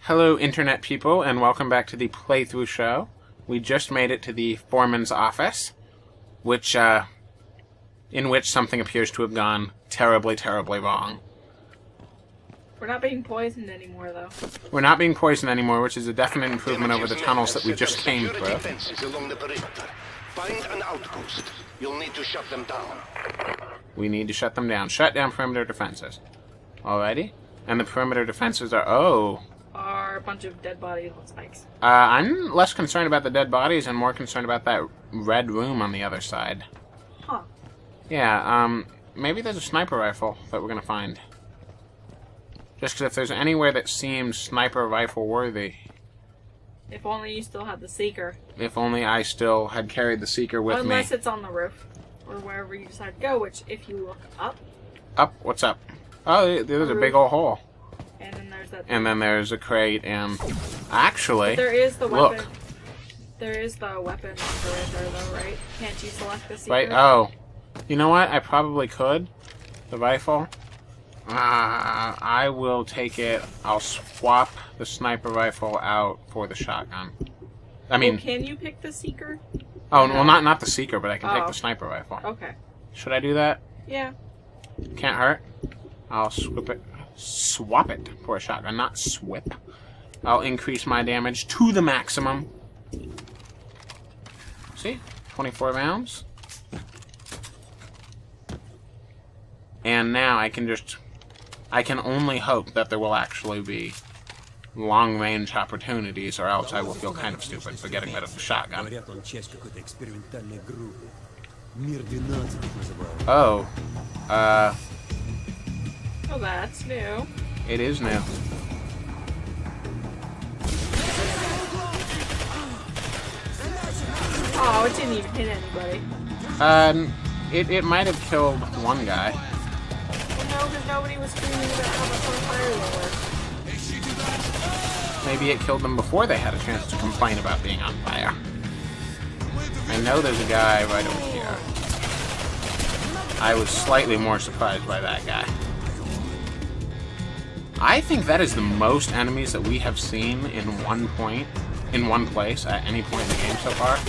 Hello, Internet people, and welcome back to the playthrough show. We just made it to the foreman's office, in which something appears to have gone terribly, terribly wrong. We're not being poisoned anymore, though. We're not being poisoned anymore, which is a definite improvement over the tunnels that we just came through. Along the perimeter. Find an outpost. You'll need to shut them down. We need to shut them down. Shut down perimeter defenses. Alrighty. And the perimeter defenses are Are a bunch of dead bodies on spikes. I'm less concerned about the dead bodies and more concerned about that red room on the other side. Huh. Yeah, maybe there's a sniper rifle that we're gonna find. Just because if there's anywhere that seems sniper rifle worthy. If only you still had the Seeker. If only I still had carried the Seeker with me. Unless it's on the roof. Or wherever you decide to go, which, if you look up... Up? What's up? Oh, there's a big old hole. And then there's that... And then there's a crate, and... Actually... But there is the weapon. Look. There is the weapon right there, though, right? Can't you select the Seeker? Right, oh. You know what? I probably could. The rifle. I will take it. I'll swap the sniper rifle out for the shotgun. I mean... can you pick the Seeker? Oh, well, not the Seeker, but I can take Oh. the sniper rifle. Okay. Should I do that? Yeah. Can't hurt. I'll swap it for a shotgun, not swip. I'll increase my damage to the maximum. See? 24 rounds. And now I can only hope that there will actually be long-range opportunities, or else I will feel kind of stupid for getting rid of the shotgun. Oh. Oh, that's new. It is new. Oh, it didn't even hit anybody. It might have killed one guy. Well, no, because nobody was screaming about how much on fire they were. Maybe it killed them before they had a chance to complain about being on fire. I know there's a guy right over here. I was slightly more surprised by that guy. I think that is the most enemies that we have seen in one place, at any point in the game so far.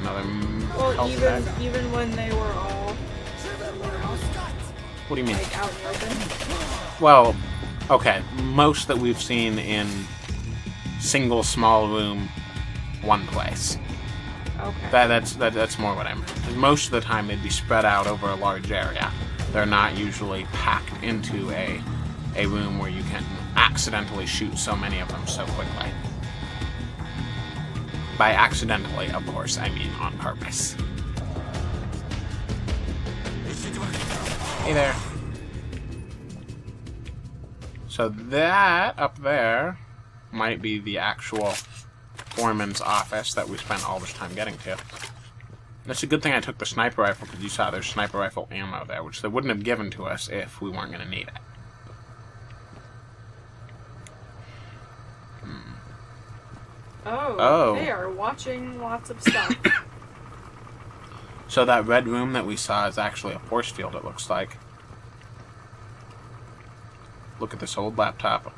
Another health bag. Even when they were all... What do you mean? Like, out in the open? Well, okay, most that we've seen in single small room, one place. Okay. That's more what I meant. Most of the time they'd be spread out over a large area. They're not usually packed into a room where you can accidentally shoot so many of them so quickly. By accidentally, of course, I mean on purpose. Hey there. So that up there might be the actual foreman's office that we spent all this time getting to. It's a good thing I took the sniper rifle, because you saw there's sniper rifle ammo there, which they wouldn't have given to us if we weren't going to need it. Oh, they are watching lots of stuff. So that red room that we saw is actually a force field, it looks like. Look at this old laptop.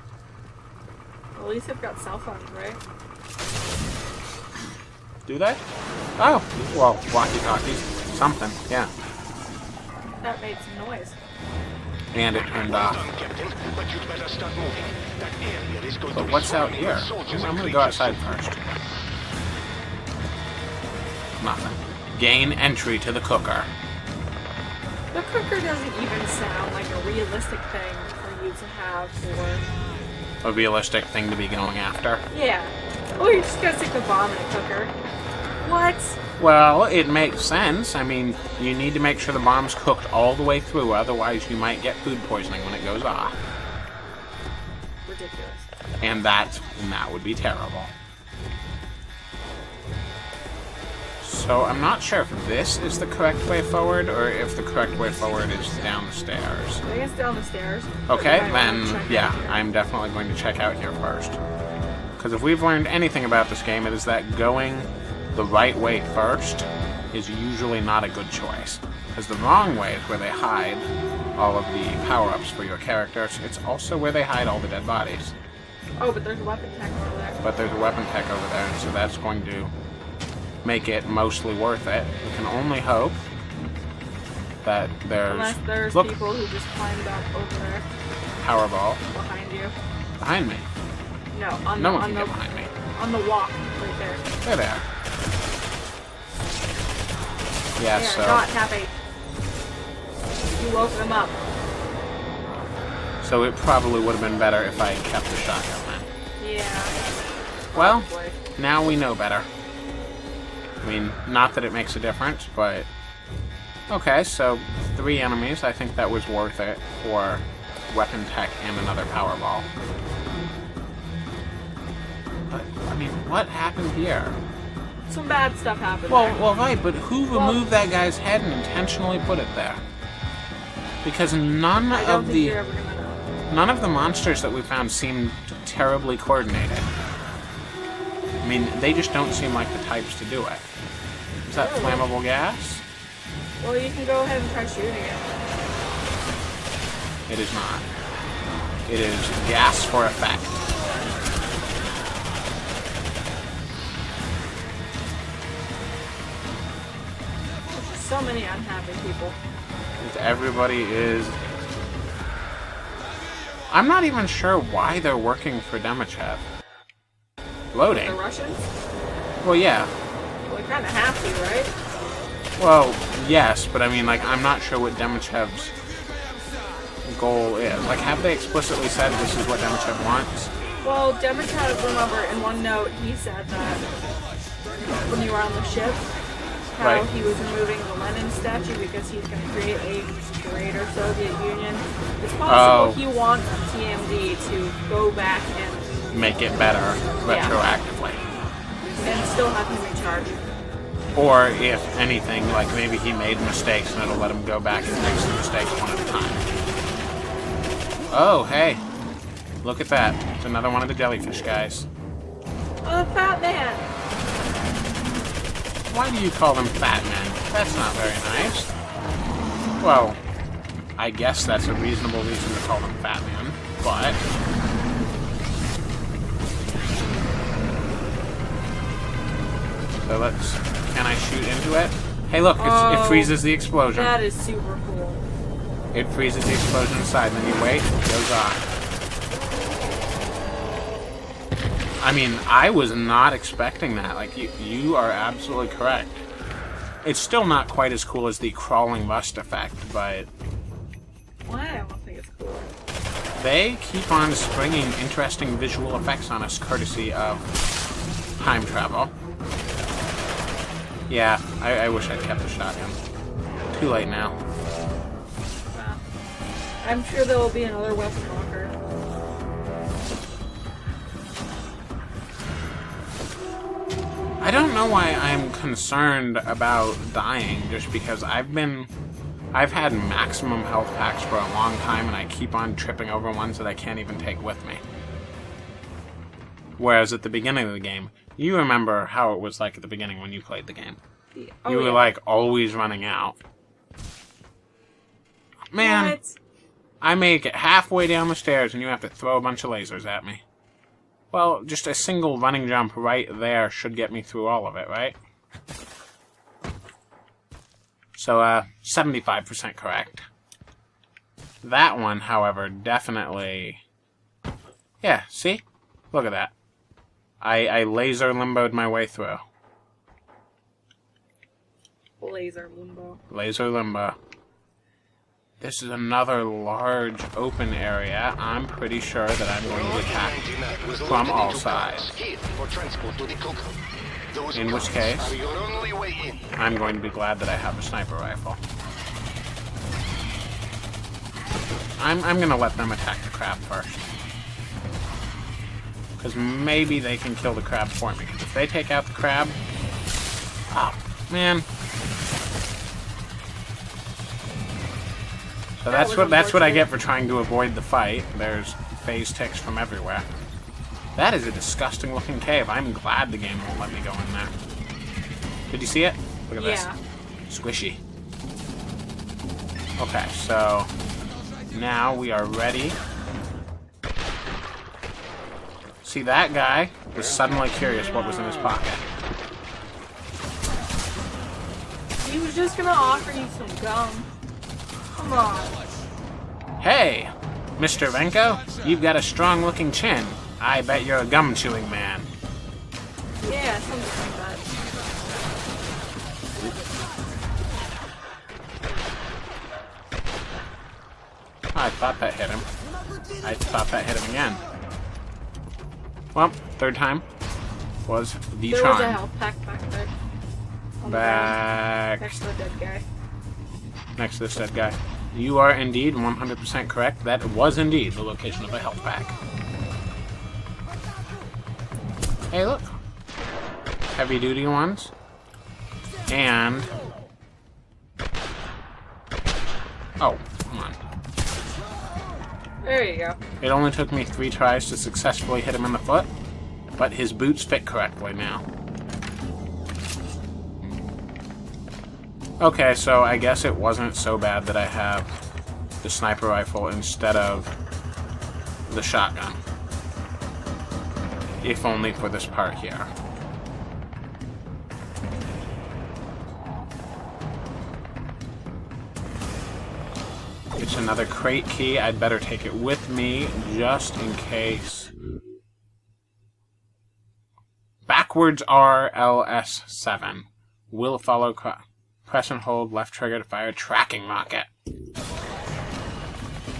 At least they've got cell phones, right? Do they? Oh, well, walkie-talkies. Something, yeah. That made some noise. And it turned off. But what's out here? I'm gonna go outside first. Nothing. Gain entry to the cooker. The cooker doesn't even sound like a realistic thing for you to have for... A realistic thing to be going after. Yeah. Oh, you're just gonna stick the bomb in a cooker. What? Well, it makes sense. I mean, you need to make sure the bomb's cooked all the way through, otherwise you might get food poisoning when it goes off. Ridiculous. And that would be terrible. So I'm not sure if this is the correct way forward, or if the correct way forward is down the stairs. I think it's down the stairs. Okay, then, yeah, I'm definitely going to check out here first. Because if we've learned anything about this game, it is that going the right way first is usually not a good choice. Because the wrong way is where they hide all of the power-ups for your characters. It's also where they hide all the dead bodies. Oh, but there's a weapon tech over there. But there's a weapon tech over there, and so that's going to make it mostly worth it. We can only hope that there's... Unless there's Look, people who just climbed up over there. Powerball. Behind you. Behind me. No, on No the, one on can the, get behind me. on the walk right there. There they are. Yeah, There, so... not happy. You woke them up. So it probably would have been better if I had kept the shotgun then. Yeah. Well, Probably. now we know better. I mean, not that it makes a difference, but... Okay, so 3 enemies. I think that was worth it for weapon tech and another Powerball. But, I mean, what happened here? Some bad stuff happened. Well, there. well, right, but who removed that guy's head and intentionally put it there? Because none I don't of think the you're ever gonna know. none of the monsters that we found seemed terribly coordinated. I mean, they just don't seem like the types to do it. Is that flammable gas? Well, you can go ahead and try shooting it. It is not. It is gas for effect. There's just so many unhappy people. Everybody is... I'm not even sure why they're working for Demichev. Loading. The Russians? Well, yeah. Well, they kind of have to, right? Well, yes, but I mean, like, I'm not sure what Demichev's goal is. Like, have they explicitly said this is what Demichev wants? Well, Demichev, remember, in one note, he said that when you were on the ship, how Right. he was removing the Lenin statue because he's going to create a greater Soviet Union. It's possible he wants TMD to go back and Make it better retroactively. and still have him in charge. Or, if anything, like, maybe he made mistakes and it'll let him go back and fix the mistakes one at a time. Oh, hey. Look at that. It's another one of the jellyfish guys. Oh, the fat man! Why do you call them fat men? That's not very nice. Well, I guess that's a reasonable reason to call them fat men, but... So let's... Can I shoot into it? Hey look, it freezes the explosion. That is super cool. It freezes the explosion inside, then you wait, it goes off. I mean, I was not expecting that. Like, you are absolutely correct. It's still not quite as cool as the crawling rust effect, but... Why? I don't think it's cool. They keep on springing interesting visual effects on us, courtesy of time travel. Yeah, I wish I'd kept the shotgun. Too late now. Wow. I'm sure there will be another weapon locker. I don't know why I'm concerned about dying, just because I've had maximum health packs for a long time, and I keep on tripping over ones that I can't even take with me. Whereas at the beginning of the game, you remember how it was like at the beginning when you played the game. Oh, You were, like, always running out. Man, What? I make it halfway down the stairs, and you have to throw a bunch of lasers at me. Well, just a single running jump right there should get me through all of it, right? So, 75% correct. That one, however, definitely... Yeah, see? Look at that. I laser limboed my way through. Laser limbo. Laser limbo. This is another large open area. I'm pretty sure that I'm going to get attacked from all sides. In which case, I'm going to be glad that I have a sniper rifle. I'm going to let them attack the crab first. Because maybe they can kill the crab for me. If they take out the crab... Oh, man. So that's what I get for trying to avoid the fight. There's phase ticks from everywhere. That is a disgusting looking cave. I'm glad the game won't let me go in there. Did you see it? Look at this. Squishy. Okay, so Now we are ready. See, that guy was suddenly curious what was in his pocket. He was just gonna offer you some gum. Come on. Hey, Mr. Venko, you've got a strong-looking chin. I bet you're a gum-chewing man. Yeah, something like that. I thought that hit him. I thought that hit him again. Well, third time was the There charm. was a health pack back there. On the Back ground, next to the dead guy. next to this dead guy. You are indeed 100% correct. That was indeed the location of a health pack. Hey, look. Heavy-duty ones. And... oh, come on. There you go. It only took me 3 tries to successfully hit him in the foot, but his boots fit correctly now. Okay, so I guess it wasn't so bad that I have the sniper rifle instead of the shotgun. If only for this part here. It's another crate key. I'd better take it with me just in case. Backwards RLS7. Will follow. Press and hold left trigger to fire tracking rocket.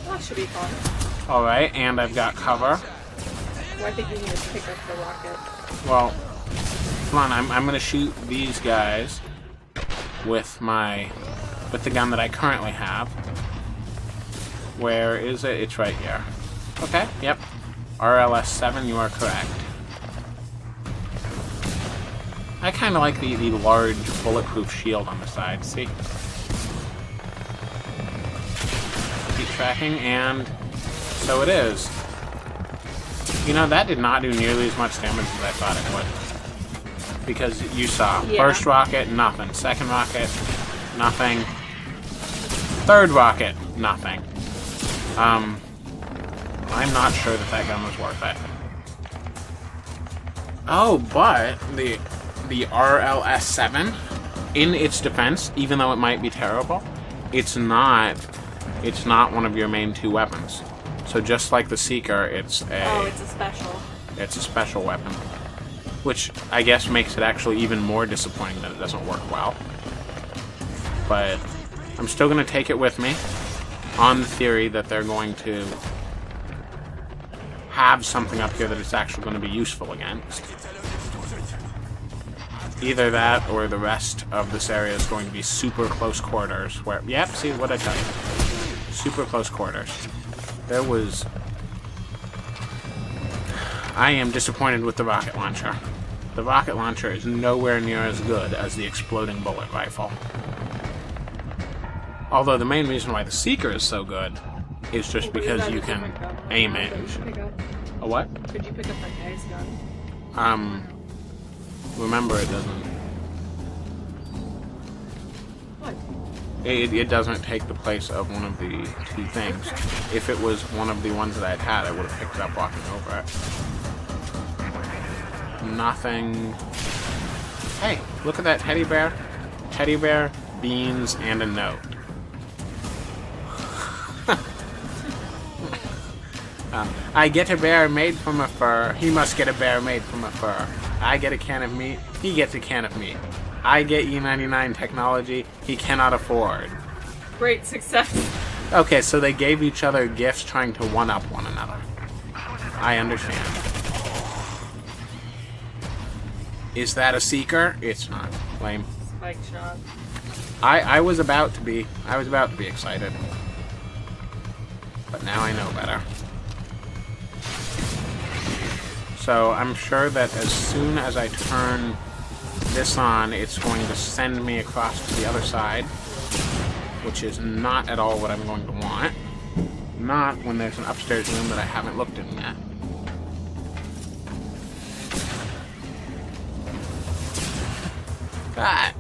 That should be fun. Alright, and I've got cover. Well, I think you need to pick up the rocket. Well, come on, I'm gonna shoot these guys with the gun that I currently have. Where is it? It's right here. Okay, yep. RLS7, you are correct. I kind of like the large bulletproof shield on the side, see? Keep tracking, and so it is. You know, that did not do nearly as much damage as I thought it would. Because you saw, first rocket, nothing. Second rocket, nothing. Third rocket, nothing. I'm not sure that gun was worth it. Oh, but the RLS7, in its defense, even though it might be terrible, it's not one of your main 2 weapons. So just like the Seeker, it's a special weapon, which I guess makes it actually even more disappointing that it doesn't work well. But I'm still going to take it with me on the theory that they're going to have something up here that it's actually going to be useful against. Either that or the rest of this area is going to be super close quarters where... yep, see what I tell you. Super close quarters. There was... I am disappointed with the rocket launcher. The rocket launcher is nowhere near as good as the exploding bullet rifle. Although the main reason why the Seeker is so good is just because you can aim it. A what? Could you pick up that guy's gun? Remember, it doesn't... What? It doesn't take the place of one of the 2 things. If it was one of the ones that I'd had, I would have picked it up walking over it. Nothing... Hey, look at that teddy bear. Teddy bear, beans, and a note. I get a bear made from a fur. He must get a bear made from a fur. I get a can of meat. He gets a can of meat. I get E99 technology he cannot afford. Great success. Okay, so they gave each other gifts trying to one-up one another. I understand. Is that a Seeker? It's not. Lame. Spike shot. I was about to be. I was about to be excited. But now I know better. So I'm sure that as soon as I turn this on, it's going to send me across to the other side, which is not at all what I'm going to want. Not when there's an upstairs room that I haven't looked in yet. That.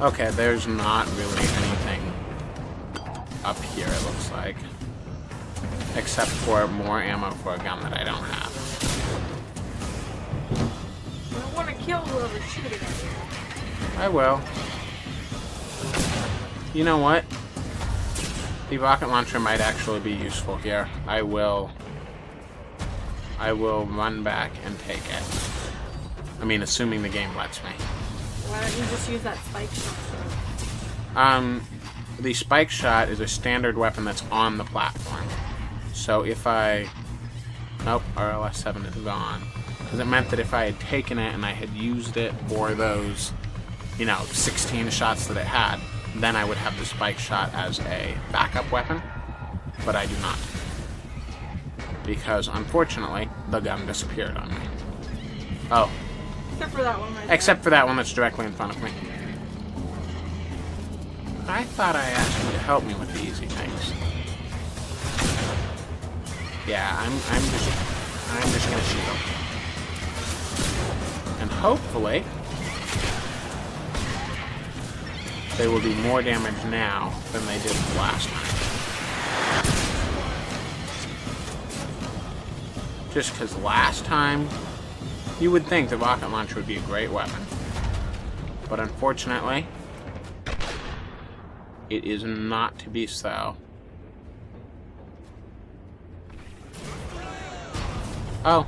Okay, there's not really anything up here, it looks like. Except for more ammo for a gun that I don't have. I don't want to kill whoever's shooting at you. I will. You know what? The rocket launcher might actually be useful here. I will run back and take it. I mean, assuming the game lets me. Why don't you just use that spike shot? The spike shot is a standard weapon that's on the platform. So if I... Nope, RLS-7 is gone. Because it meant that if I had taken it and I had used it for those, 16 shots that it had, then I would have the spike shot as a backup weapon. But I do not. Because, unfortunately, the gun disappeared on me. Oh. Except for that one right Except for that one that's directly in front of me. I thought I asked you to help me with the easy things. Yeah, I'm just gonna shoot them. And hopefully they will do more damage now than they did last time. Just because last time, you would think the rocket launcher would be a great weapon. But unfortunately, it is not to be so. Oh,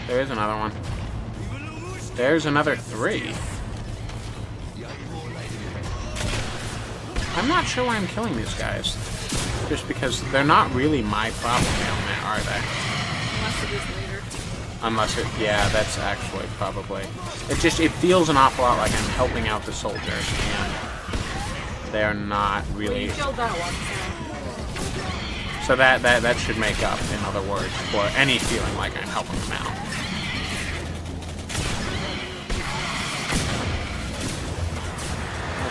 there is another one. There's another 3. I'm not sure why I'm killing these guys. Just because they're not really my problem down there, are they? Unless it is later. Unless it, yeah, that's actually probably. It feels an awful lot like I'm helping out the soldiers, and they're not really. Well, you killed that one, so that should make up, in other words, for any feeling like I'm helping them out.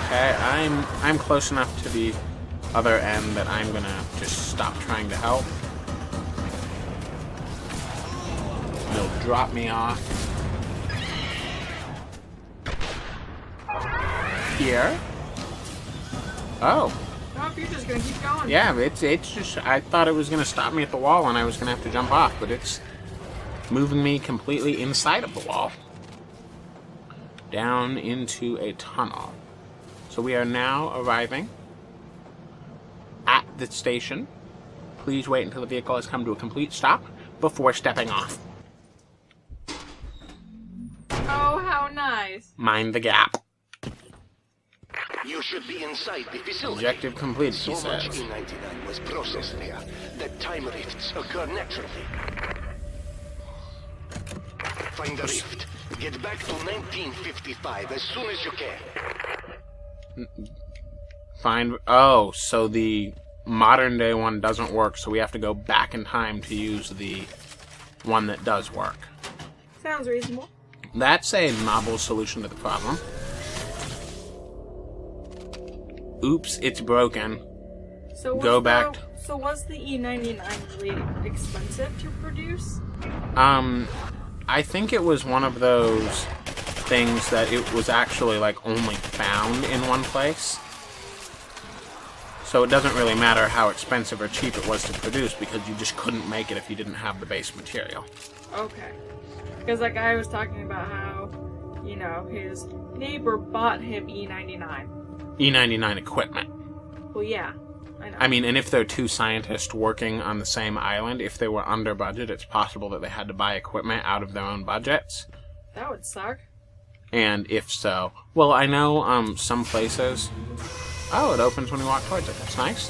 Okay, I'm close enough to the other end that I'm gonna just stop trying to help. They'll drop me off here. Oh. Oh, you're just gonna keep going. Yeah, it's just, I thought it was gonna stop me at the wall and I was gonna have to jump off, but it's moving me completely inside of the wall. Down into a tunnel. So we are now arriving at the station. Please wait until the vehicle has come to a complete stop before stepping off. Oh, how nice. Mind the gap. You should be inside the facility. Objective complete, he So much says. E99 was processed there that time rifts occur naturally. Find the rift. Get back to 1955 as soon as you can. Find... Oh, so the modern day one doesn't work, so we have to go back in time to use the one that does work. Sounds reasonable. That's a novel solution to the problem. Oops, it's broken. So Go back. So was the E99 really expensive to produce? I think it was one of those things that it was actually like only found in one place. So it doesn't really matter how expensive or cheap it was to produce because you just couldn't make it if you didn't have the base material. Okay. Because that guy was talking about how, his neighbor bought him E99. E99 equipment. Well, yeah. I know. I mean, and if they're two scientists working on the same island, if they were under budget, it's possible that they had to buy equipment out of their own budgets. That would suck. And if so... Well, I know some places... Oh, it opens when you walk towards it. That's nice.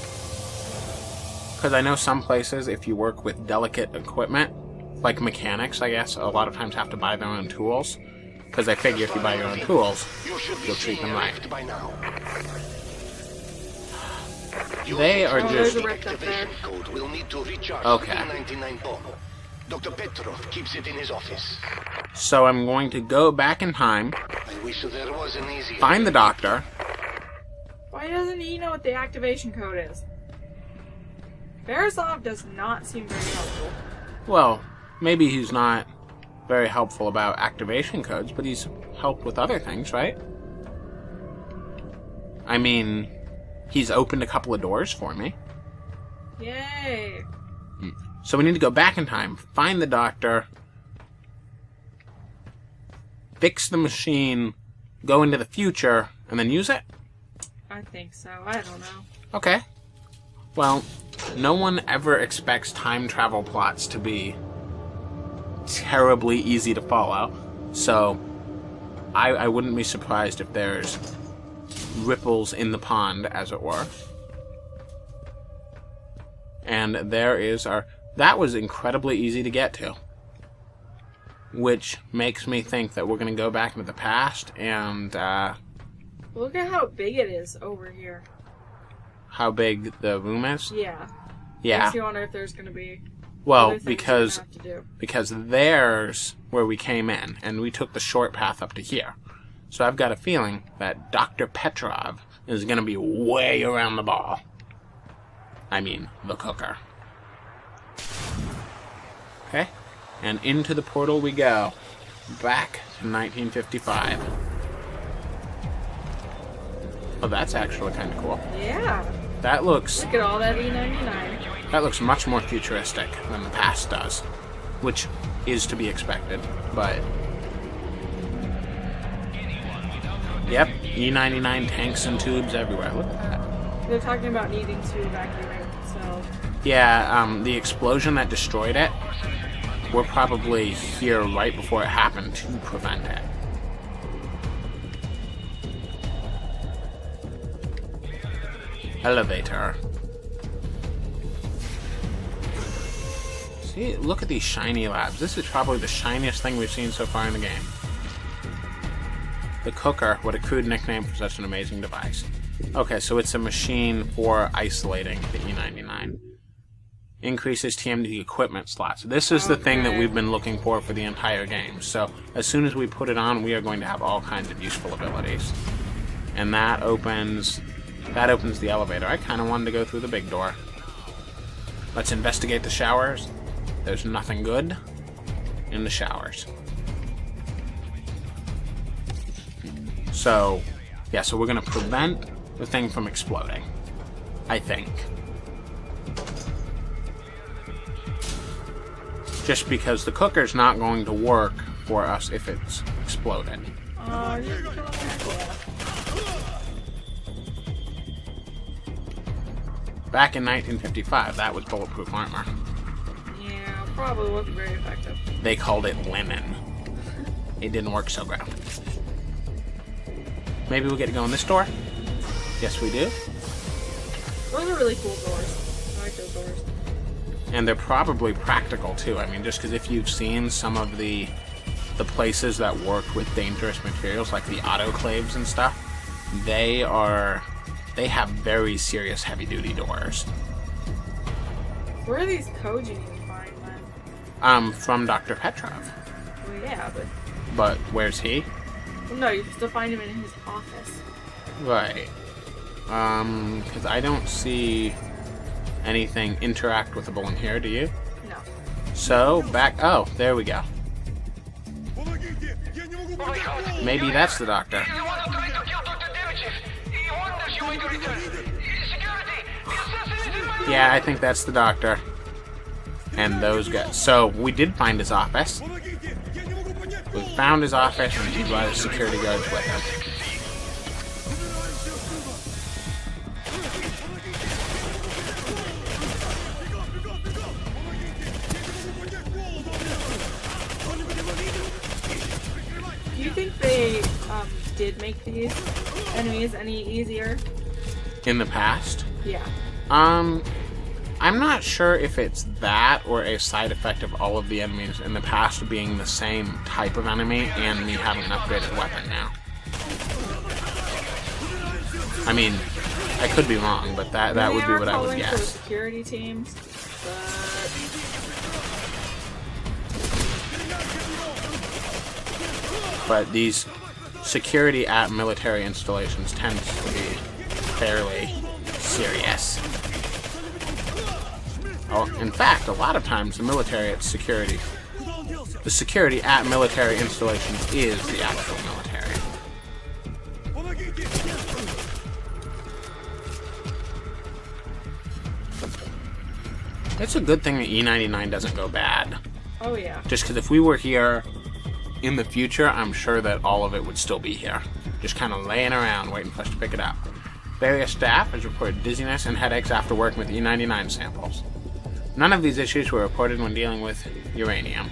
Because I know some places, if you work with delicate equipment, like mechanics, I guess, a lot of times have to buy their own tools. Because they figure if you buy your own tools, you'll treat them right. They are there's just... a rift up there. Activision code will need to recharge Okay. the 99 bomb. Dr. Petrov keeps it in his office. So I'm going to go back in time, I wish there was an easy find the doctor. Why doesn't he know what the activation code is? Verisov does not seem very helpful. Well, maybe he's not very helpful about activation codes, but he's helped with other things, right? I mean, he's opened a couple of doors for me. Yay! So we need to go back in time, find the doctor, fix the machine, go into the future, and then use it? I think so. I don't know. Okay. Well, no one ever expects time travel plots to be terribly easy to follow, so I wouldn't be surprised if there's ripples in the pond, as it were. And there is our... That was incredibly easy to get to. Which makes me think that we're going to go back into the past and... Look at how big it is over here. How big the room is? Yeah. Yeah. Makes you wonder if there's going to be... Well, because there's where we came in, and we took the short path up to here. So I've got a feeling that Dr. Petrov is going to be way around the ball. I mean, the cooker. Okay, and into the portal we go. Back to 1955. Oh, that's actually kind of cool. Yeah. That looks... Look at all that E99. That looks much more futuristic than the past does, which is to be expected, but... Yep, E99 tanks and tubes everywhere. Look at that. They're talking about needing to evacuate, so... Yeah, the explosion that destroyed it, we're probably here right before it happened to prevent it. Elevator. See, look at these shiny labs. This is probably the shiniest thing we've seen so far in the game. The cooker, what a crude nickname for such an amazing device. Okay, so it's a machine for isolating the E99. Increases TMD equipment slots. This is the thing that we've been looking for the entire game. So as soon as we put it on, we are going to have all kinds of useful abilities. And that opens the elevator. I kind of wanted to go through the big door. Let's investigate the showers. There's nothing good in the showers. So, yeah, so we're going to prevent the thing from exploding. I think. Just because the cooker's not going to work for us if it's exploded. Back in 1955, that was bulletproof armor. Yeah, probably wasn't very effective. They called it linen. It didn't work so great. Maybe we'll get to go in this door? Yes, we do. Those are really cool doors. I like those doors. And they're probably practical, too. I mean, just because if you've seen some of the places that work with dangerous materials, like the autoclaves and stuff, they have very serious heavy-duty doors. Where are these codes you need to find, then? From Dr. Petrov. Well, yeah, but... But where's he? Well, no, you have to find him in his office. Right. Because I don't see anything interactable in here, do you? No. So, back... Oh, there we go. Maybe that's the doctor. Yeah, I think that's the doctor. And those guys. So, we did find his office. We found his office, and he brought his security guards with him. Do you think they did make these enemies any easier? In the past? Yeah. I'm not sure if it's that or a side effect of all of the enemies in the past being the same type of enemy and me having an upgraded weapon now. I mean, I could be wrong, but that would be what I would guess. For the security teams, but these security at military installations tend to be fairly serious. Oh, in fact, a lot of times the security at military installations is the actual military. It's a good thing that E99 doesn't go bad. Oh, yeah. Just because if we were here in the future, I'm sure that all of it would still be here. Just kind of laying around, waiting for us to pick it up. Various staff has reported dizziness and headaches after working with E99 samples. None of these issues were reported when dealing with uranium.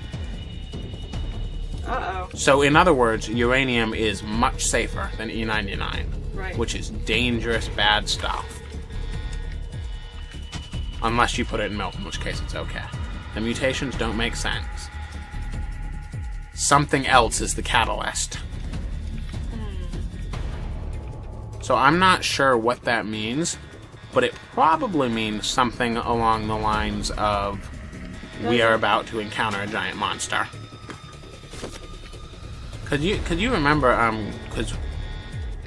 Uh-oh. So, in other words, uranium is much safer than E99. Right. Which is dangerous, bad stuff. Unless you put it in milk, in which case it's okay. The mutations don't make sense. Something else is the catalyst. So I'm not sure what that means, but it probably means something along the lines of we are about to encounter a giant monster. Could you remember,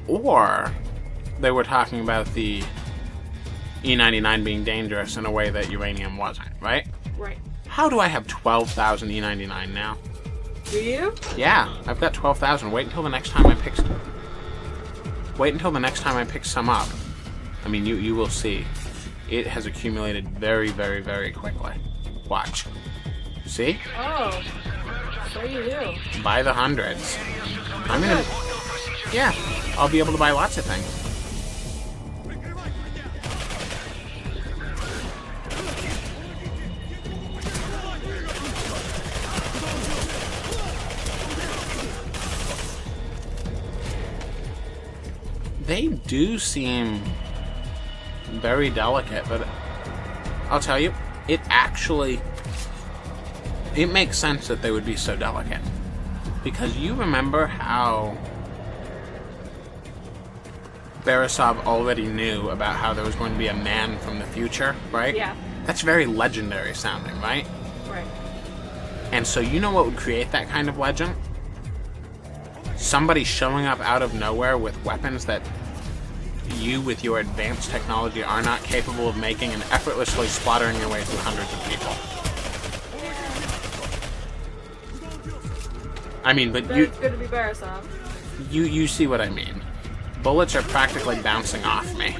or they were talking about the E99 being dangerous in a way that uranium wasn't, right? Right. How do I have 12,000 E99 now? Do you? Yeah, I've got 12,000. Wait until the next time I pick some up. I mean, you will see. It has accumulated very, very, very quickly. Watch. See? Oh. So you do. By the hundreds. I'm gonna... Yeah, I'll be able to buy lots of things. They do seem very delicate, but I'll tell you, it makes sense that they would be so delicate. Because you remember how Borisov already knew about how there was going to be a man from the future, right? Yeah. That's very legendary sounding, right? Right. And so you know what would create that kind of legend? Somebody showing up out of nowhere with weapons that you, with your advanced technology, are not capable of making and effortlessly slaughtering your way through hundreds of people. I mean, but It's good to be Borisov. you see what I mean. Bullets are practically bouncing off me.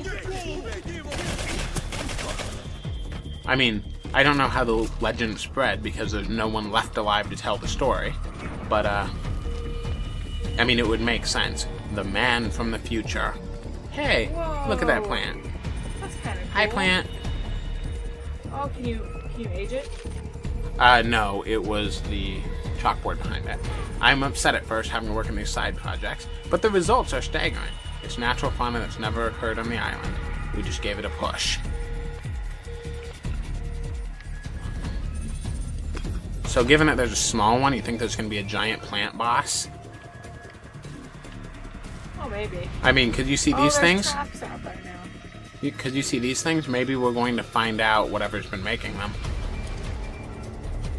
I mean, I don't know how the legend spread because there's no one left alive to tell the story. But, I mean, it would make sense. The man from the future. Hey, Whoa. look at that plant. That's kind of cool. Hi, plant. Oh, can you age it? No, it was the chalkboard behind it. I'm upset at first having to work on these side projects, but the results are staggering. It's natural fauna that's never occurred on the island. We just gave it a push. So given that there's a small one, you think there's going to be a giant plant boss? Oh, maybe. I mean, could you see these things? Traps out there now. Could you see these things? Maybe we're going to find out whatever's been making them.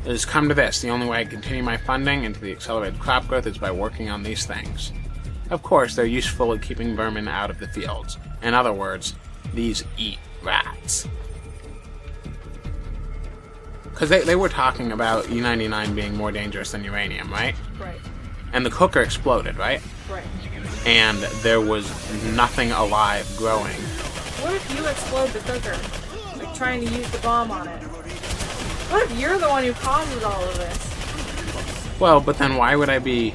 It has come to this. The only way I continue my funding into the accelerated crop growth is by working on these things. Of course, they're useful at keeping vermin out of the fields. In other words, these eat rats. Because they were talking about E99 being more dangerous than uranium, right? Right. And the cooker exploded, right? Right. And there was nothing alive growing. What if you explode the cooker? Like trying to use the bomb on it? What if you're the one who causes all of this? Well, but then why would I be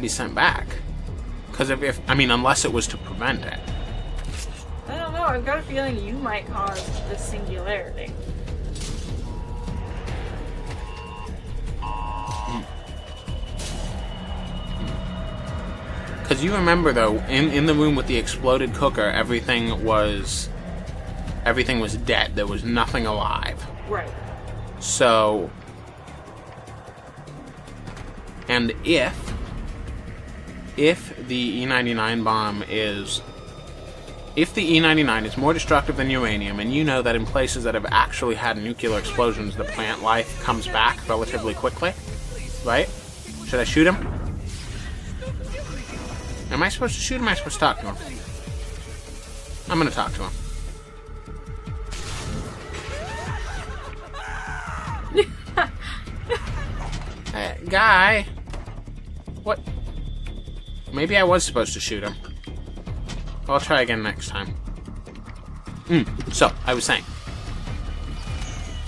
sent back? Because if I mean, unless it was to prevent it. I don't know. I've got a feeling you might cause the singularity. Because you remember, though, in the room with the exploded cooker, everything was dead. There was nothing alive. Right. So, and if the E99 bomb is more destructive than uranium, and you know that in places that have actually had nuclear explosions, the plant life comes back relatively quickly, right? Should I shoot him? Am I supposed to shoot him or am I supposed to talk to him? I'm going to talk to him. Hey, guy. What? Maybe I was supposed to shoot him. I'll try again next time. So, I was saying.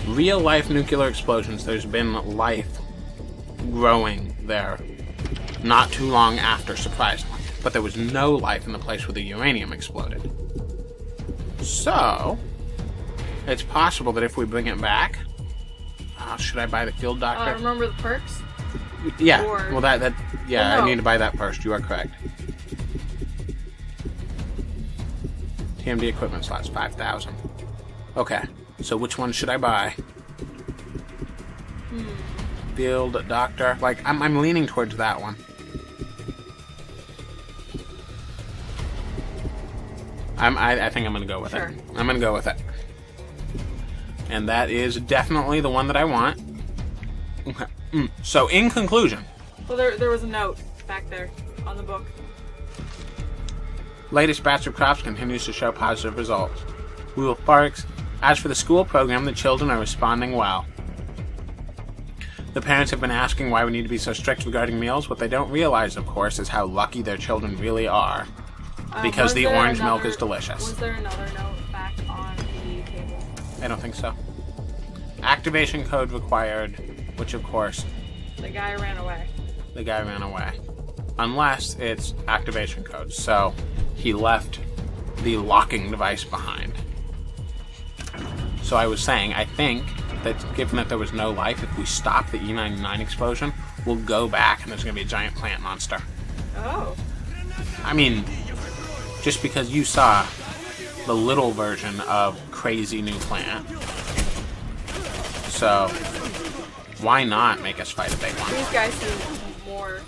real-life nuclear explosions, there's been life growing there not too long after, surprisingly. But there was no life in the place where the uranium exploded. So, it's possible that if we bring it back... should I buy the field doctor? Remember the perks? Yeah, Or... well yeah, no. I need to buy that first, you are correct. TMD equipment slots, 5,000. Okay, so which one should I buy? Field doctor, like, I'm leaning towards that one. I think I'm gonna go with it. I'm gonna go with it. And that is definitely the one that I want. Okay. So, in conclusion... Well, there was a note back there on the book. Latest batch of crops continues to show positive results. We will As for the school program, the children are responding well. The parents have been asking why we need to be so strict regarding meals. What they don't realize, of course, is how lucky their children really are. Because the orange milk is delicious. Was there another note back on the table? I don't think so. Activation code required, which of course... The guy ran away. The guy ran away. Unless it's activation code. So, he left the locking device behind. So I was saying, I think that given that there was no life, if we stop the E99 explosion, we'll go back and there's going to be a giant plant monster. Oh. I mean... Just because you saw the little version of crazy new plant. So, why not make us fight a big one? These guys seem more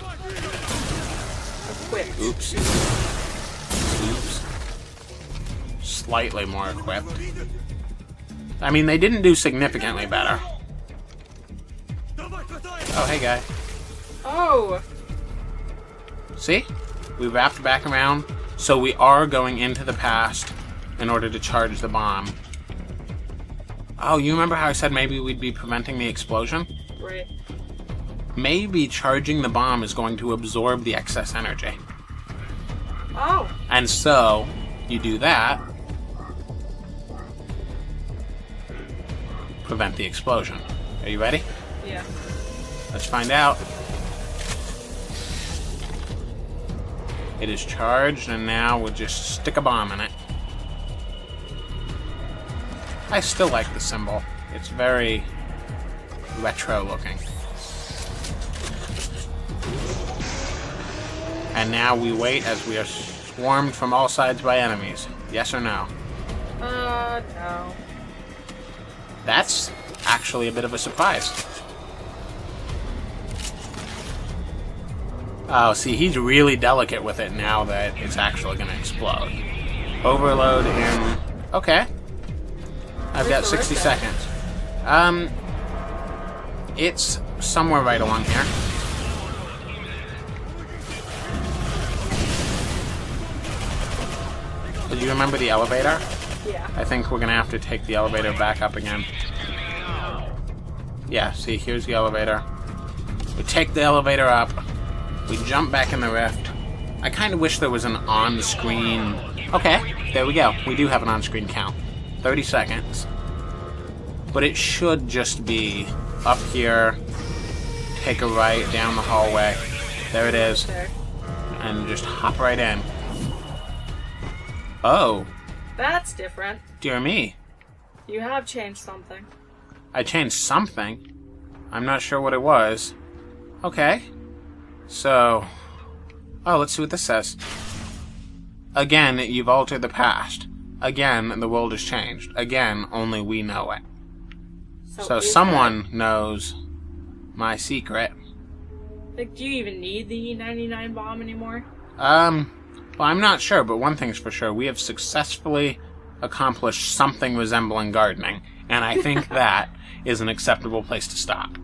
equipped. Oops. Slightly more equipped. I mean, they didn't do significantly better. Oh, hey, guy. Oh! See? We wrapped back around. So we are going into the past in order to charge the bomb. Oh, you remember how I said maybe we'd be preventing the explosion? Right. Maybe charging the bomb is going to absorb the excess energy. Oh! And so, you do that, prevent the explosion. Are you ready? Yeah. Let's find out. It is charged, and now we'll just stick a bomb in it. I still like the symbol. It's very retro looking. And now we wait as we are swarmed from all sides by enemies. Yes or no? No. That's actually a bit of a surprise. Oh, see, he's really delicate with it now that it's actually going to explode. Overload in... Okay. I've got 60 seconds. It's somewhere right along here. Do you remember the elevator? Yeah. I think we're going to have to take the elevator back up again. Yeah, see, here's the elevator. We take the elevator up. We jump back in the rift. I kind of wish there was an on-screen... Okay, there we go. We do have an on-screen count. 30 seconds. But it should just be up here, take a right down the hallway. There it is. There. And just hop right in. Oh. That's different. Dear me. You have changed something. I changed something. I'm not sure what it was. Okay. So... Oh, let's see what this says. Again, you've altered the past. Again, the world has changed. Again, only we know it. So someone knows my secret. Like, do you even need the E99 bomb anymore? Well, I'm not sure, but one thing's for sure. We have successfully accomplished something resembling gardening, and I think that is an acceptable place to stop.